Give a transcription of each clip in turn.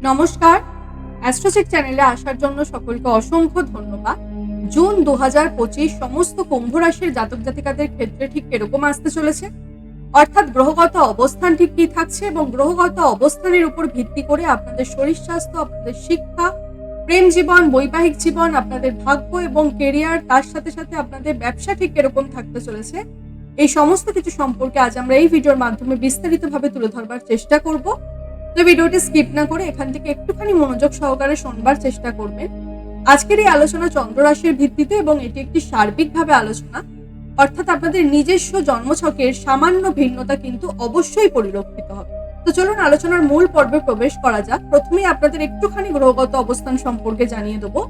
নমস্কার, অ্যাস্ট্রোচেক চ্যানেলে আসার জন্য সকলকে অসংখ্য ধন্যবাদ। জুন 2025 সমস্ত কুম্ভ রাশির জাতক জাতিকাদের ক্ষেত্রে ঠিক কিরকম আসতে চলেছে, অর্থাৎ গ্রহগত অবস্থান ঠিক কি থাকছে এবং গ্রহগত অবস্থানের উপর ভিত্তি করে আপনাদের শরীর স্বাস্থ্য, আপনাদের শিক্ষা, প্রেম জীবন, বৈবাহিক জীবন, আপনাদের ভাগ্য এবং কেরিয়ার, তার সাথে সাথে আপনাদের ব্যবসা ঠিক কিরকম থাকতে চলেছে, এই সমস্ত কিছু সম্পর্কে আজ আমরা এই ভিডিওর মাধ্যমে বিস্তারিতভাবে তুলে ধরবার চেষ্টা করব। তো ভিডিওটি স্কিপ না করে এখান থেকে একটুখানি মনোযোগ সহকারে শোনবার চেষ্টা করবেন। আজকের এই আলোচনা চন্দ্র রাশির ভিত্তিতে এবং এটি একটি সার্বিকভাবে আলোচনা, অর্থাৎ আপনাদের নিজস্ব জন্মছকের সামান্য ভিন্নতা কিন্তু অবশ্যই পরিলক্ষিত হবে। তো চলুন আলোচনার মূল পর্বে প্রবেশ করা যাক। প্রথমেই আপনাদের একটুখানি গ্রহগত অবস্থান সম্পর্কে জানিয়ে দেবো।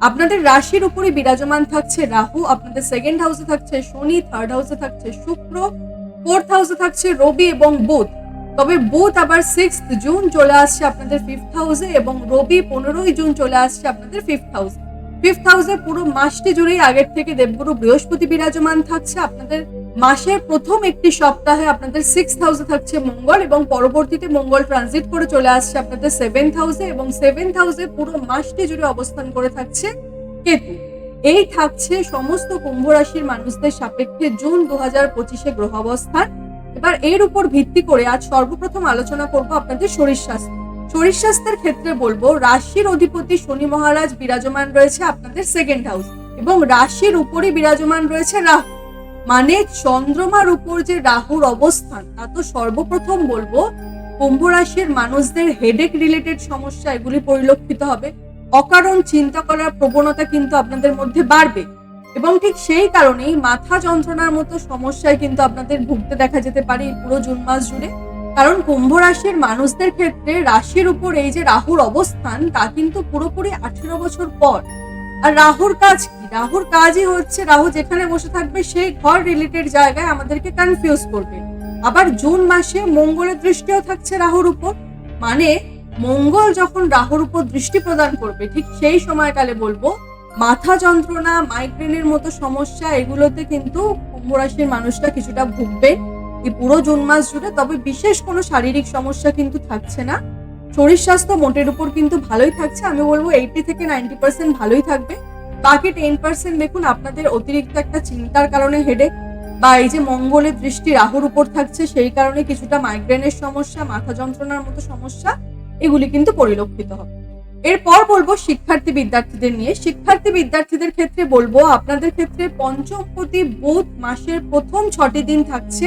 আপনাদের রাশির উপরে বিরাজমান থাকছে রাহু, আপনাদের সেকেন্ড হাউসে থাকছে শনি, থার্ড হাউসে থাকছে শুক্র, ফোর্থ হাউসে থাকছে রবি এবং বুধ। তবে বুধ আবার 6 জুন চলে আসছে আপনাদের ফিফথ হাউসে এবং রবি 15 জুন চলে আসছে আপনাদের ফিফথ হাউসে। পুরো মাসটি জুড়েই আগের থেকে দেবগুরু বৃহস্পতি বিরাজমান থাকছে। আপনাদের মাসের প্রথম একটি সপ্তাহে আপনাদের 6th হাউসে থাকছে মঙ্গল এবং পরবর্তীতে মঙ্গল ট্রানজিট করে চলে আসছে আপনাদের 7th হাউসে এবং 7th হাউসে পুরো মাসটি জুড়ে অবস্থান করে থাকছে কেতু। এই থাকছে সমস্ত কুম্ভ রাশির মানুষদের সাপেক্ষে জুন 2025 গ্রহ অবস্থান। এবার এর উপর ভিত্তি করে আজ সর্বপ্রথম আলোচনা করব আপনাদের শরীর স্বাস্থ্যের ক্ষেত্রে বলবো রাশির অধিপতি শনি মহারাজ বিরাজমান রয়েছে আপনাদের সেকেন্ড হাউস এবং রাশির উপরে বিরাজমান রয়েছে রাহু। মানে চন্দ্রমার উপর যে রাহুর অবস্থান, তা তো সর্বপ্রথম বলবো কুম্ভ রাশির মানুষদের হেডেক রিলেটেড সমস্যা এগুলি পরিলক্ষিত হবে। অকারণ চিন্তা করার প্রবণতা কিন্তু আপনাদের মধ্যে বাড়বে এবং ঠিক সেই কারণেই মাথা যন্ত্রণার মতো সমস্যায় কিন্তু আপনাদের ভুগতে দেখা যেতে পারে এই পুরো জুন মাস জুড়ে। কারণ কুম্ভ রাশির মানুষদের ক্ষেত্রে রাশির উপর এই যে রাহুর অবস্থান, তা কিন্তু পুরোপুরি 18 বছর পর। আর রাহুর কাজ কি? রাহুর কাজই হচ্ছে রাহু যেখানে বসে থাকবে সেই ঘর রিলেটেড জায়গায় আমাদেরকে কনফিউজ করবে। আবার জুন মাসে মঙ্গলের দৃষ্টিও থাকছে রাহুর উপর। মানে মঙ্গল যখন রাহুর উপর দৃষ্টি প্রদান করবে ঠিক সেই সময়কালে বলবো মাথা যন্ত্রণা, মাইগ্রেনের মতো সমস্যা এগুলোতে কিন্তু কুম্ভ রাশির মানুষরা কিছুটা ভুগবে এই পুরো জুন মাস জুড়ে। তবে বিশেষ কোনো শারীরিক সমস্যা কিন্তু থাকছে না। শরীর স্বাস্থ্য মোটের উপর কিন্তু ভালোই থাকছে, আমি বলবো 80 থেকে 90% ভালোই থাকবে। বাকি 10% দেখুন আপনাদের অতিরিক্ত একটা চিন্তার কারণে হেডেক বা এই যে মঙ্গলের দৃষ্টি রাহুর উপর থাকছে সেই কারণে কিছুটা মাইগ্রেনের সমস্যা, মাথা যন্ত্রণার মতো সমস্যা এগুলি কিন্তু পরিলক্ষিত হবে। এরপর বলবো শিক্ষার্থী বিদ্যার্থীদের ক্ষেত্রে বলবো আপনাদের ক্ষেত্রে পঞ্চমপতি বুধ মাসের প্রথম 6টি দিন থাকছে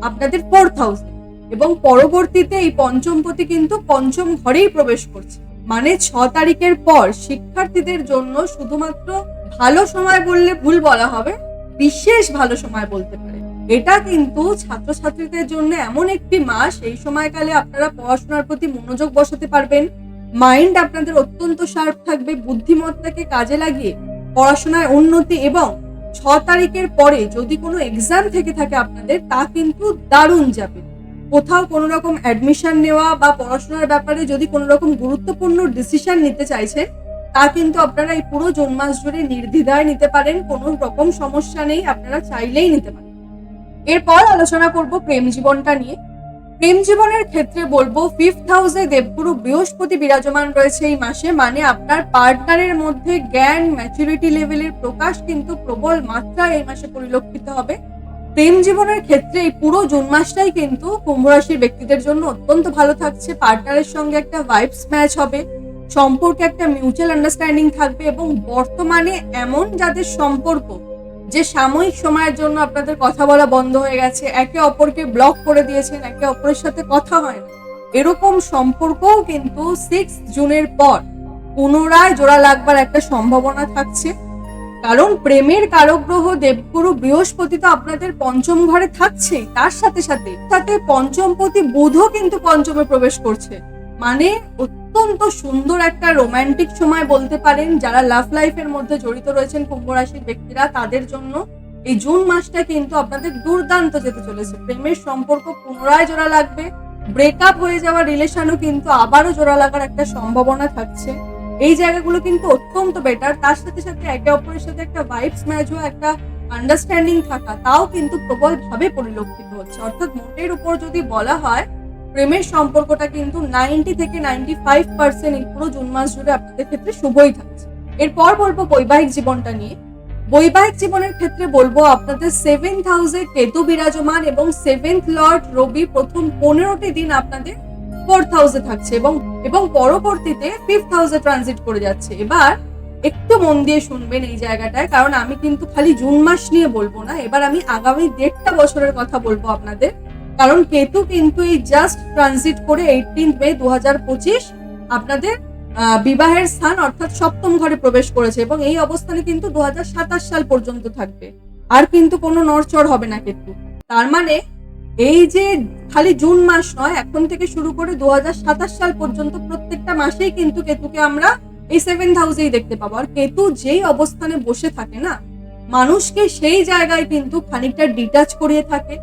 আপনাদের ফোর্থ হাউসে এবং পরবর্তীতে এই পঞ্চমপতি কিন্তু পঞ্চম ঘরেই প্রবেশ করছে। মানে 6 তারিখের পর শিক্ষার্থীদের জন্য শুধুমাত্র ভালো সময় বললে ভুল বলা হবে, বিশেষ ভালো সময় বলতে পারে। এটা কিন্তু ছাত্রছাত্রীদের জন্য এমন একটি মাস, এই সময়কালে আপনারা পড়াশোনার প্রতি মনোযোগ বসাতে পারবেন। মাইন্ড আপনাদের অত্যন্ত শার্প থাকবে, বুদ্ধিমত্তাকে কাজে লাগিয়ে পড়াশোনায় উন্নতি এবং 6 তারিখের পরে যদি কোনো এক্সাম থেকে থাকে আপনাদের, তা কিন্তু দারুণ যাবে। কোথাও কোনো রকম অ্যাডমিশন নেওয়া বা পড়াশোনার ব্যাপারে যদি কোনো রকম গুরুত্বপূর্ণ ডিসিশন নিতে চাইছেন, তা কিন্তু আপনারা এই পুরো জুন মাস জুড়ে নির্দ্বিধায় নিতে পারেন, কোনো রকম সমস্যা নেই, আপনারা চাইলেই নিতে পারেন। এরপর আলোচনা করব প্রেম জীবনটা নিয়ে। প্রেম জীবনের ক্ষেত্রে বলবো ফিফথ হাউসে দেবগুরু বৃহস্পতি বিরাজমান রয়েছে এই মাসে। মানে আপনার পার্টনারের মধ্যে জ্ঞান, ম্যাচুরিটি লেভেলের প্রকাশ কিন্তু প্রবল মাত্রায় এই মাসে পরিলক্ষিত হবে। প্রেম জীবনের ক্ষেত্রে এই পুরো জুন মাসটাই কিন্তু কুম্ভ রাশির ব্যক্তিদের জন্য অত্যন্ত ভালো থাকছে। পার্টনারের সঙ্গে একটা ভাইবস ম্যাচ হবে, সম্পর্কে একটা মিউচুয়াল আন্ডারস্ট্যান্ডিং থাকবে এবং বর্তমানে এমন যাদের সম্পর্ক যে সাময়িক সময়ের জন্য আপনাদের কথা বলা বন্ধ হয়ে গেছে, একে অপরকে ব্লক করে দিয়েছেন, একে অপরের সাথে কথা হয় না, এরকম সম্পর্কও কিন্তু 6 জুনের পর পুনরায় জোড়া লাগবার একটা সম্ভাবনা থাকছে। কারণ প্রেমের কারক গ্রহ দেবগুরু বৃহস্পতি তো আপনাদের পঞ্চম ঘরে থাকছে, তার সাথে সাথে পঞ্চমপতি বুধও কিন্তু পঞ্চমে প্রবেশ করছে। মানে অত্যন্ত সুন্দর একটা রোমান্টিক সময় বলতে পারেন। যারা লাভ লাইফের মধ্যে জড়িত রয়েছেন কুম্ভ রাশির ব্যক্তিরা, তাদের জন্য এই জুন মাসটা কিন্তু আপনাদের দুর্দান্ত যেতে চলেছে। প্রেমের সম্পর্ক পুনরায় জোড়া লাগবে, ব্রেকআপ হয়ে যাওয়া রিলেশনও কিন্তু আবারও জোড়া লাগার একটা সম্ভাবনা থাকছে। এই জায়গাগুলো কিন্তু অত্যন্ত বেটার। তার সাথে সাথে একে অপরের সাথে একটা ভাইবস ম্যাচ হওয়া, একটা আন্ডারস্ট্যান্ডিং থাকা, তাও কিন্তু প্রবল ভাবে পরিলক্ষিত হচ্ছে। অর্থাৎ মোটের উপর যদি বলা হয় প্রেমের সম্পর্কটা কিন্তু 90 থেকে 95% এই পুরো জুন মাস জুড়ে আপনাদের ক্ষেত্রে শুভই থাকছে। এরপর বলবো বৈবাহিক জীবনটা নিয়ে। বৈবাহিক জীবনের ক্ষেত্রে বলবো আপনাদের 7th হাউসে কেতু বিরাজমান এবং 7th লর্ড রবি প্রথম 15টি দিন আপনাদের 4th হাউসে থাকছে এবং পরবর্তীতে 5th হাউসে ট্রানজিট করে যাচ্ছে। এবার একটু মন দিয়ে শুনবেন এই জায়গাটায়, কারণ আমি কিন্তু খালি জুন মাস নিয়ে বলবো না, এবার আমি আগামী 1.5 বছরের কথা বলবো আপনাদের। কারণ কেতু কিন্তু এই জাস্ট ট্রানজিট করে 18 মে 2025 আপনাদের বিবাহের স্থান অর্থাৎ সপ্তম ঘরে প্রবেশ করেছে এবং এই অবস্থানে কিন্তু 2027 সাল পর্যন্ত থাকবে। আর কিন্তু কোনো নড়চড় হবে না কেতু। তার মানে এই যে খালি জুন মাস নয়, এখন থেকে শুরু করে 2027 সাল পর্যন্ত প্রত্যেকটা মাসেই কিন্তু কেতুকে আমরা এই 7th হাউসেই দেখতে পাবো। আর কেতু যেই অবস্থানে বসে থাকে না, মানুষকে সেই জায়গায় কিন্তু খানিকটা ডিটাচ করিয়ে থাকে,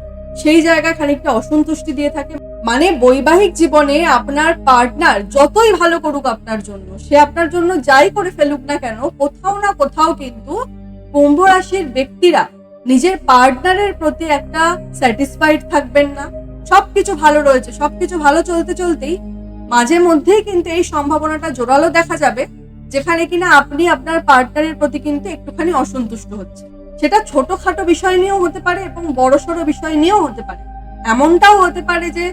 সেই জায়গায় খানিকটা অসন্তুষ্টি দিয়ে থাকে। মানে বৈবাহিক জীবনে আপনার পার্টনার যতই ভালো করুক আপনার জন্য, সে আপনার জন্য যাই করে ফেলুক না কেন, কোথাও না কোথাও কিন্তু কুম্ভ রাশির ব্যক্তিরা নিজের পার্টনারের প্রতি একটা স্যাটিসফাইড থাকবেন না। সবকিছু ভালো রয়েছে, সবকিছু ভালো চলতে চলতেই মাঝে মধ্যেই কিন্তু এই সম্ভাবনাটা জোরালো দেখা যাবে যেখানে কিনা আপনি আপনার পার্টনারের প্রতি কিন্তু একটুখানি অসন্তুষ্ট হচ্ছে। সেটা ছোটখাটো বিষয় নিয়েও হতে পারে এবং বড়সড় বিষয় নিয়েও হতে পারে। এমনটাও হতে পারে যে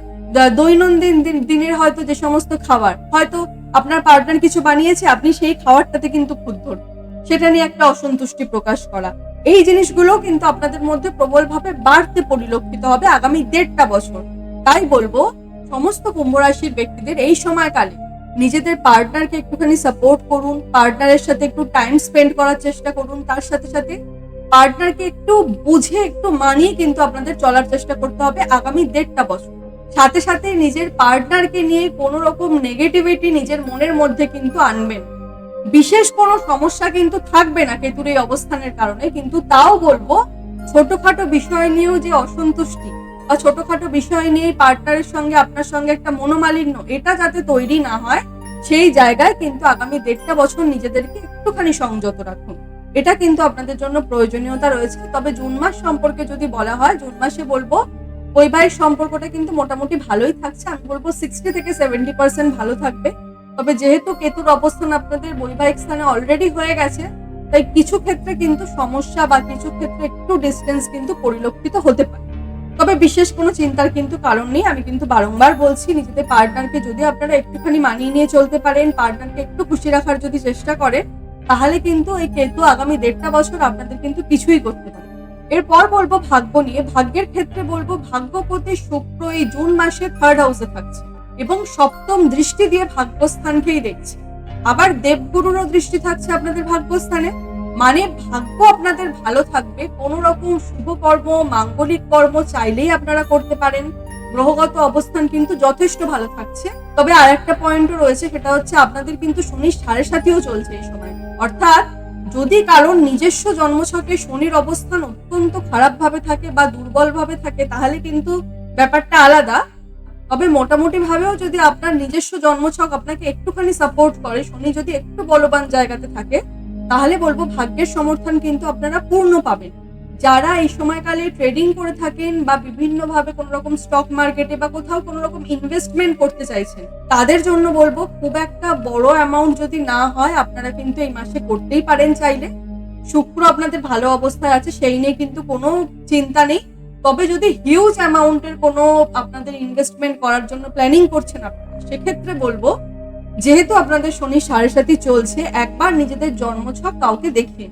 দৈনন্দিন দিনের হয়তো যে সমস্ত খাবার হয়তো আপনার পার্টনার কিছু বানিয়েছে, আপনি সেই খাবারটাতে কিন্তু ক্ষুব্ধ, সেটা নিয়ে একটা অসন্তুষ্টি প্রকাশ করা, এই জিনিসগুলো কিন্তু আপনাদের মধ্যে প্রবলভাবে বাড়তে পরিলক্ষিত হবে আগামী 1.5 বছর। তাই বলবো সমস্ত কুম্ভ রাশির ব্যক্তিদের এই সময়কালে নিজেদের পার্টনারকে একটুখানি সাপোর্ট করুন, পার্টনারের সাথে একটু টাইম স্পেন্ড করার চেষ্টা করুন, তার সাথে সাথে পার্টনারকে একটু বুঝে একটু মানিয়ে কিন্তু আপনাদের চলার চেষ্টা করতে হবে আগামী 1.5 বছর। সাথে সাথে নিজের পার্টনারকে নিয়ে কোনো রকম নেগেটিভিটি নিজের মনের মধ্যে কিন্তু আনবেন। বিশেষ কোনো সমস্যা কিন্তু থাকবে না কেতুর এই অবস্থানের কারণে, কিন্তু তাও বলবো ছোটখাটো বিষয় নিয়েও যে অসন্তুষ্টি বা ছোটখাটো বিষয় নিয়ে পার্টনারের সঙ্গে আপনার সঙ্গে একটা মনোমালিন্য, এটা যাতে তৈরি না হয় সেই জায়গায় কিন্তু আগামী 1.5 বছর নিজেদেরকে একটুখানি সংযত রাখুন। এটা কিন্তু আপনাদের জন্য প্রয়োজনীয়তা রয়েছে। তবে জুন মাস সম্পর্কে যদি বলা হয়, জুন মাসে বলবো বৈবাহিক সম্পর্কটা কিন্তু মোটামুটি ভালোই থাকছে। আমি বলবো 60 থেকে 70% ভালো থাকবে। তবে যেহেতু কেতুর অবস্থান আপনাদের বৈবাহিক স্থানে অলরেডি হয়ে গেছে, তাই কিছু ক্ষেত্রে কিন্তু সমস্যা বা কিছু ক্ষেত্রে একটু ডিস্টেন্স কিন্তু পরিলক্ষিত হতে পারে। তবে বিশেষ কোনো চিন্তার কিন্তু কারণ নেই। আমি কিন্তু বারংবার বলছি, নিজেদের পার্টনারকে যদি আপনারা একটুখানি মানিয়ে নিয়ে চলতে পারেন, পার্টনারকে একটু খুশি রাখার যদি চেষ্টা করেন, তাহলে কিন্তু এই কেতু আগামী 1.5 বছর আপনাদের কিন্তু কিছুই করতে পারে। এরপর বলবো ভাগ্য নিয়ে। ভাগ্যের ক্ষেত্রে বলবো ভাগ্যপতি শুক্র এই জুন মাসে 3rd হাউসে থাকছে এবং সপ্তম দৃষ্টি দিয়ে ভাগ্যস্থানকেই দেখছে। আবার দেবগুরুরও দৃষ্টি থাকছে আপনাদের ভাগ্যস্থানে। মানে ভাগ্য আপনাদের ভালো থাকবে। কোনো রকম শুভ কর্ম, মাঙ্গলিক কর্ম চাইলেই আপনারা করতে পারেন। গ্রহগত অবস্থান কিন্তু যথেষ্ট ভালো থাকছে। তবে আর একটা পয়েন্টও রয়েছে, সেটা হচ্ছে আপনাদের কিন্তু শনি 7.5 চলছে এই সময়। অর্থাৎ যদি কারোর নিজস্ব জন্মছকে শনির অবস্থান অত্যন্ত খারাপ ভাবে থাকে বা দুর্বল ভাবে থাকে, তাহলে কিন্তু ব্যাপারটা আলাদা। তবে মোটামুটি ভাবেও যদি আপনার নিজস্ব জন্মছক আপনাকে একটুখানি সাপোর্ট করে, শনি যদি একটু বলবান জায়গাতে থাকে, তাহলে বলবো ভাগ্যের সমর্থন কিন্তু আপনারা পূর্ণ পাবেন। যারা এই সময়কালে ট্রেডিং করে থাকেন বা বিভিন্ন ভাবে কোনো রকম স্টক মার্কেটে বা কোথাও কোনো রকম ইনভেস্টমেন্ট করতে চাইছেন, তাদের জন্য বলবো খুব একটা বড় অ্যামাউন্ট যদি না হয়, আপনারা কিন্তু এই মাসে করতেই পারেন চাইলে। শুক্র আপনাদের ভালো অবস্থায় আছে, সেই নিয়ে কিন্তু কোনো চিন্তা নেই। তবে যদি হিউজ অ্যামাউন্টের কোনো আপনাদের ইনভেস্টমেন্ট করার জন্য প্ল্যানিং করছেন আপনারা, সেক্ষেত্রে বলবো যেহেতু আপনাদের শনি 7.5 চলছে, একবার নিজেদের জন্মছক কাউকে দেখিয়ে,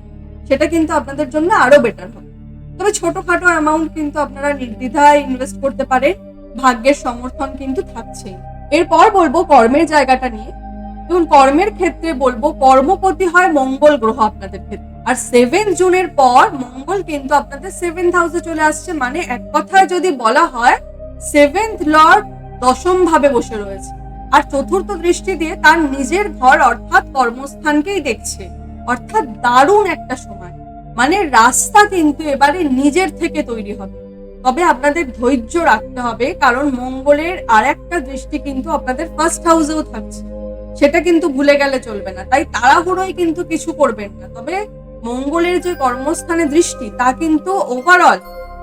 সেটা কিন্তু আপনাদের জন্য আরো বেটার হবে। তবে ছোটখাটো অ্যামাউন্ট কিন্তু আপনারা নির্দ্বিধায় ইনভেস্ট করতে পারেন, ভাগ্যের সমর্থন কিন্তু থাকছেই। এরপর বলবো কর্মের জায়গাটা নিয়ে। দেখুন, কর্মের ক্ষেত্রে বলবো কর্মপতি হয় মঙ্গল গ্রহ আপনাদের ক্ষেত্রে। আর 7 জুনের পর মঙ্গল কিন্তু আপনাদের 7th হাউসে চলে আসছে। মানে এক কথায় যদি বলা হয় 7th লর্ড 10ম ভাবে বসে রয়েছে আর চতুর্থ দৃষ্টি দিয়ে তার নিজের ঘর অর্থাৎ কর্মস্থানকেই দেখছে। অর্থাৎ দারুণ একটা সময়। মানে রাস্তা কিন্তু এবারে নিজের থেকে তৈরি হবে। তবে আপনাদের ধৈর্য রাখতে হবে, কারণ মঙ্গলের আর একটা দৃষ্টি কিন্তু আপনাদের 1st হাউসেও থাকছে, সেটা কিন্তু ভুলে গেলে চলবে না। তাই তাড়াহুড়োই কিন্তু কিছু করবেন না। তবে মঙ্গলের যে কর্মস্থানে দৃষ্টি, তা কিন্তু ওভারঅল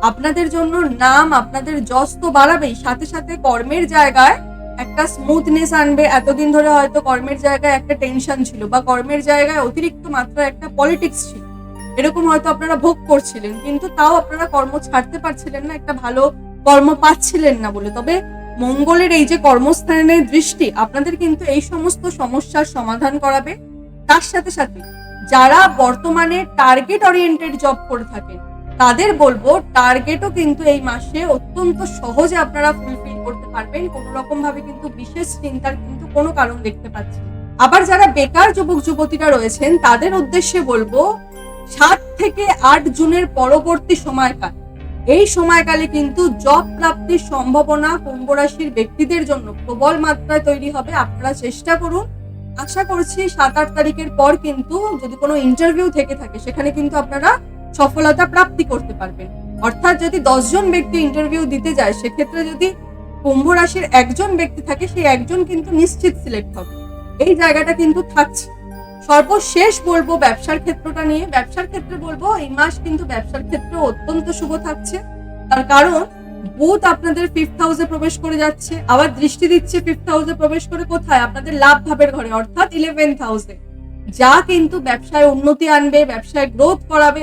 আপনাদের জন্য নাম, আপনাদের যশ তো বাড়াবেই, সাথে সাথে কর্মের জায়গায় একটা স্মুথনেস আনবে। এতদিন ধরে হয়তো কর্মের জায়গায় একটা টেনশন ছিল, বা কর্মের জায়গায় অতিরিক্ত মাত্রায় একটা পলিটিক্স ছিল, এরকম হয়তো আপনারা ভোগ করছিলেন, কিন্তু তাও আপনারা কর্ম ছাড়তে পারছিলেন না, একটা ভালো কর্ম পাচ্ছিলেন না বলে। তবে মঙ্গলের এই যে কর্মস্থানের দৃষ্টি আপনাদের কিন্তু এই সমস্ত সমস্যার সমাধান করাবে। তার সাথে সাথে যারা বর্তমানে টার্গেট ওরিয়েন্টেড জব করে থাকেন তাদের বলবো, টার্গেটও কিন্তু এই মাসে অত্যন্ত সহজে আপনারা ফুলফিল করতে পারবেন। কোনো রকম ভাবে কিন্তু বিশেষ চিন্তার কিন্তু কোনো কারণ দেখতে পাচ্ছি। আবার যারা বেকার যুবক যুবতীরা রয়েছেন তাদের উদ্দেশ্যে বলবো, 7 থেকে 8 জুনের পরবর্তী সময়কাল, এই সময়কালে কিন্তু জব প্রাপ্তির সম্ভাবনা কুম্ভ রাশির ব্যক্তিদের জন্য প্রবল মাত্রায় তৈরি হবে। আপনারা চেষ্টা করুন। আশা করছি 7-8 তারিখের পর কিন্তু যদি কোনো ইন্টারভিউ থেকে থাকে সেখানে কিন্তু আপনারা সফলতা প্রাপ্তি করতে পারবেন। অর্থাৎ যদি 10 জন ব্যক্তি ইন্টারভিউ দিতে যায়, সেক্ষেত্রে যদি কুম্ভ রাশির একজন ব্যক্তি থাকে, সেই একজন কিন্তু নিশ্চিত সিলেক্ট হবে, এই জায়গাটা কিন্তু থাকছে। সর্বশেষ বলবো ব্যবসার ক্ষেত্রটা নিয়ে। ব্যবসার ক্ষেত্রে বলবো এই মাস কিন্তু ব্যবসার ক্ষেত্রে অত্যন্ত শুভ থাকছে। তার কারণ বুধ আপনাদের 5th হাউসে প্রবেশ করে যাচ্ছে, আবার দৃষ্টি দিচ্ছে 5th হাউসে প্রবেশ করে কোথায়, আপনাদের লাভ ভাবের ঘরে, অর্থাৎ 11th হাউসে, যা কিন্তু ব্যবসায় উন্নতি আনবে, ব্যবসায় গ্রোথ করাবে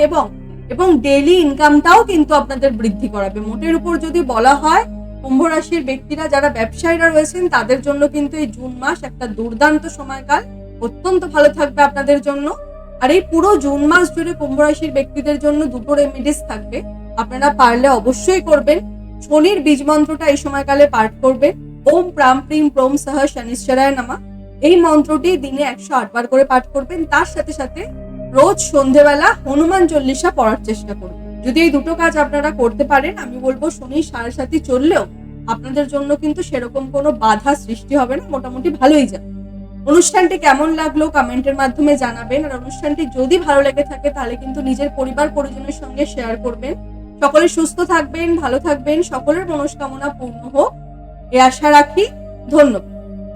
এবং ডেইলি ইনকামটাও কিন্তু আপনাদের বৃদ্ধি করাবে। মোটের উপর যদি বলা হয়, কুম্ভ রাশির ব্যক্তিরা যারা ব্যবসায়ীরা রয়েছেন তাদের জন্য কিন্তু এই জুন মাস একটা দুর্দান্ত সময়কাল, অত্যন্ত ভালো থাকবে আপনাদের জন্য। আর এই পুরো জুন মাস জুড়ে কুম্ভ রাশির ব্যক্তিদের জন্য দুটো রেমিডিস থাকবে, আপনারা পারলে অবশ্যই করবেন। শনির বীজ মন্ত্রটা এই সময়কালে পাঠ করবেন, ওম প্রাম প্রিম প্রোম সহ শনিশ্চরায় নমঃ। এই মন্ত্রটি দিনে 108 বার করে পাঠ করবেন। তার সাথে সাথে রোজ সন্ধেবেলা হনুমান চল্লিশা পড়ার চেষ্টা করবেন। যদি এই দুটো কাজ আপনারা করতে পারেন, আমি বলবো শনির 7.5 চললেও আপনাদের জন্য কিন্তু সেরকম কোনো বাধা সৃষ্টি হবে না, মোটামুটি ভালোই যাবে। অনুষ্ঠানটি কেমন লাগলো কমেন্টের মাধ্যমে জানাবেন। আর অনুষ্ঠানটি যদি ভালো লেগে থাকে তাহলে কিন্তু নিজের পরিবার পরিজনের সঙ্গে শেয়ার করবেন। সকলে সুস্থ থাকবেন, ভালো থাকবেন, সকলের মনস্কামনা পূর্ণ হোক, এ আশা রাখি। ধন্যবাদ।